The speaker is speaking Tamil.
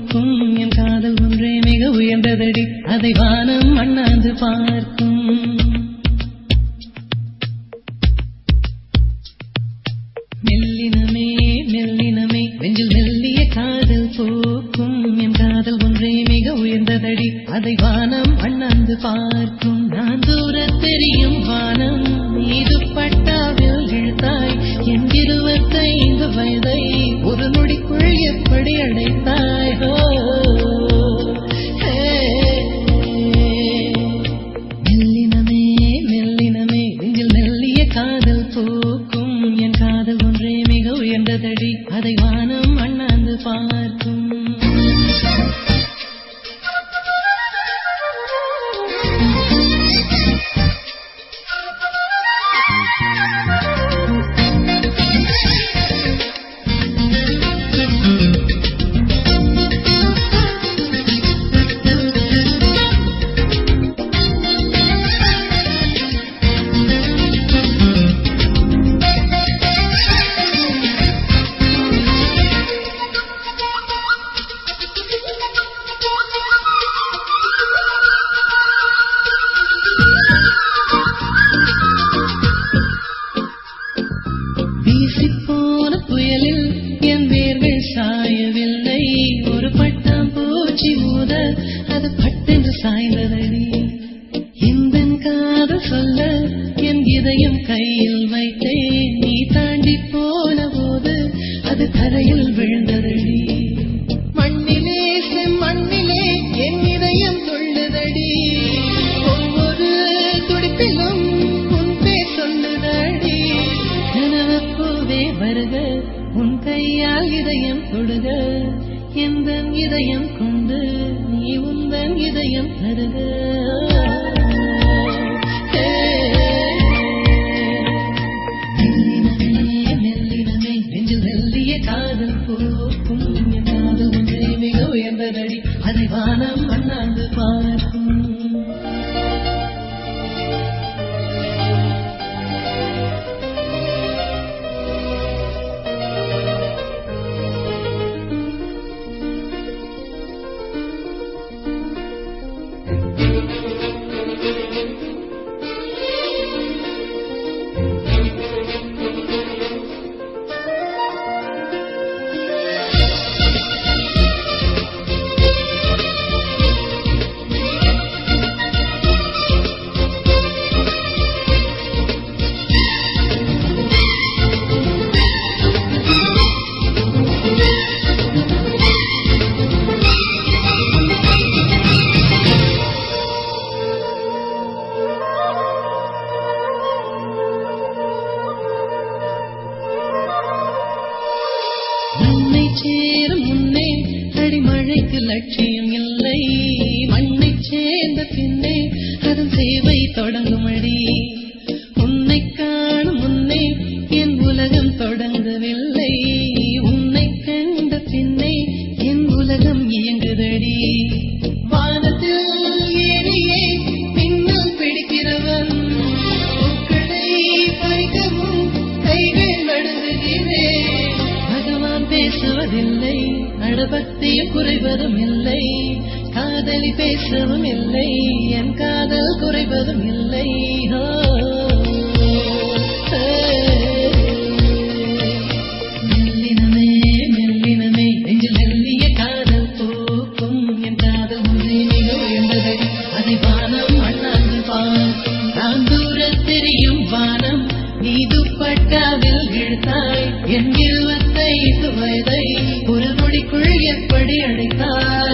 பூக்கும் என் காதல் ஒன்றே மிக உயர்ந்ததடி அதை வானம் அண்ணாந்து பார்க்கும். மெல்லினமே மெல்லினமே நெஞ்சில் மெல்லிய காதல் பூக்கும் என் காதல் ஒன்றே மிக உயர்ந்ததடி அதை வானம் அண்ணாந்து பார்க்கும். நான் தூர தெரியும் வானம் மீது பட்டாவில் இழுத்தாய் என் 25 வயதை ஒரு நொடிக்குள் எப்படி அடைத்தாய். மெல்லினமே மெல்லினமே நெஞ்சில் மெல்லிய காதல் பூக்கும் என் காதல் ஒன்றே மிக உயர்ந்ததடி அதை வானம் அண்ணாந்து பார்க்கும். வீசிப்போன புயலில் என் வேர்கள் சாயவில்லை ஒரு பட்டாம்பூச்சி மோத அது பட்டென்று சாய்ந்ததடி. இந்த காதல் சொல்ல என் இதயம் கையில் வைத்தேன் நீ தாண்டி போன போது அது தரையில் விழுந்ததடி. மண்ணிலே செம்மண்ணிலே என் இதயம் துள்ளுதடி ஒவ்வொரு துடிப்பிலும் உன் பேர் சொல்லுதடி. கனவப்பூவே வருக உன் கையால் இதயம் தொடுக எந்தன் இதயம் கொண்டு நீ உந்தன் இதயம் தருக. மெல்லினமே மெல்லினமே நெஞ்சில் மெல்லிய காதல் பூக்கும் என் காதல் ஒன்றே மிக உயர்ந்ததடி அதை வானம் அண்ணாந்து பார்க்கும். மண்ணை சேரும் முன்னே அடிமழைக்கு லட்சியம் இல்லை மண்ணை சேர்ந்த பின்னே அதன் சேவை தொடங்கும் அடி. உன்னை காணும் முன்னே என் உலகம் தொடங்கவில்லை உன்னை கண்ட பின்னே என் உலகம் இயங்குதடி. வானத்தில் ஏறியே பின்னல் பிடிக்கிறவன் பூக்களை பறிக்கவும் கைகள் நடுங்குகிறேன். பகவான் பேசுவதில்லை அடபக்தியும் குறைவதும் இல்லை காதலி பேசவும் இல்லை என் காதல் குறைவதும் இல்லை. மெல்லினமே மெல்லினமே நெஞ்சில் மெல்லிய காதல் பூக்கும் என் காதல் ஒன்றே மிக உயர்ந்ததடி அதை வானம் அண்ணாந்து பார்க்கும். நான் தூர தெரியும் வானம் நீ துப்பட்டாவில் இழுத்தாய் என் 25 வயதை ஒரு நொடிக்குள் எப்படி அடைத்தாய்.